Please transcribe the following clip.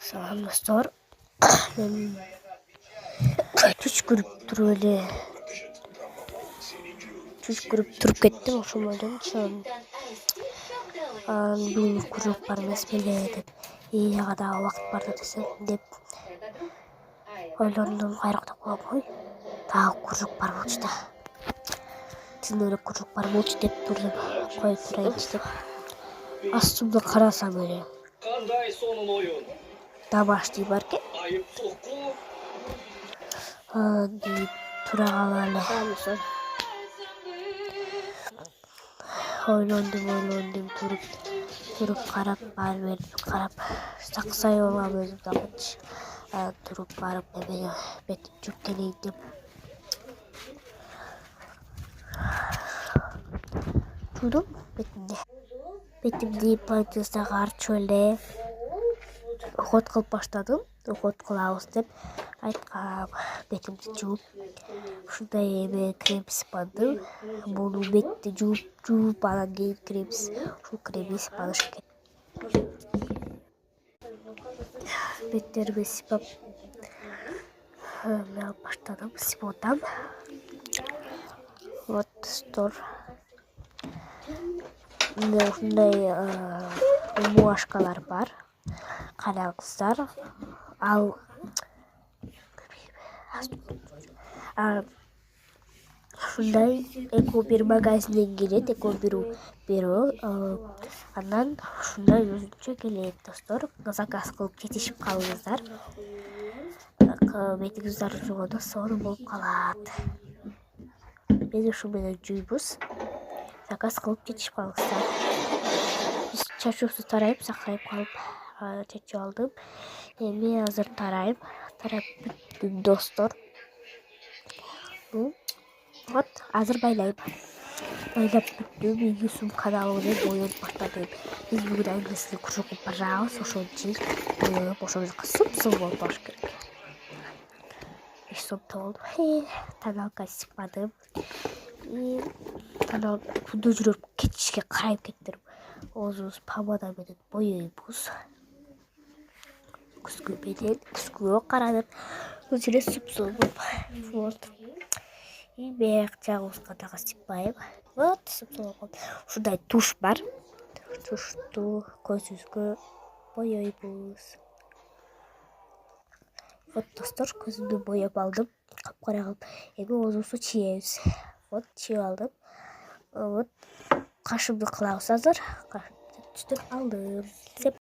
Салам достор. Мен түшкүрүп туруп кеттим. Ошол менен бул күрөк бар эмес беле деп, ага дагы убакыт бар да десем деп ойлондум. Кайракта койбой, дагы күрөк бар болчу да. Тизимде эле күрөк бар болчу деп турдум. Коюп турайынчы деп. Астымда карасам эле табашти бар экен. Deyip tura kalalı. Oylondum turup karap saksay olgam özüm tapıç turup barıp betip çökkeleydim. Tudum betim deyip paytızda karşı öyle okot kılıp başladım. Okot kılavuz деп айткам, бетимди жууп ушундай эме крем сыпадым. Муну бетти жууп анан кийин ушул кремди сыпадыш экен. Беттериме сыпап баштадым, сыпап атам. Вот стор. Ушундай муашкалар бар. Караңыздар. Ал ушундай эко-бир магазинден келет, эко-бирөө. Анан ушундай өзүнчө келет достор. Заказ кылып жетишип калыңыздар. Бетиңиздер жуганда сонун болуп калат. Биз ушу менен жуйбуз. Заказ кылып жетишип калыңыздар. Биз чачуусу тарайып, сакырайып калып чечип алдым. Эми азыр тарап бүттүм достор. Вот, азыр байлап бүттүм. Эки сумканы алып элем, боёнуп баштадым. Биз бүгүн аңгесине күрөккө барабыз, ошон үчүн боёнуп ошол жака супсуң болуп болуш керек. 5 сомдо болду. Тоналка сыпадым. Күндө жүрүп кетишке карайып кеттим. Оозубуз помада менен боёйбуз. Күзгүгө карадым. Өзүнө супсуң болуп. Вот. Бияк жагыбызга дагы сыпайм. Вот, супсуң болуп. Ушундай туш бар. Тушту көзүбүзгө боёйбуз. Вот достор, көзүмдү боёп алдым. Капкара кылып. Эми оозубузду чийебиз. Вот, чийип алдым. Вот, кашымды кылабыз азыр. Түштүп алдым.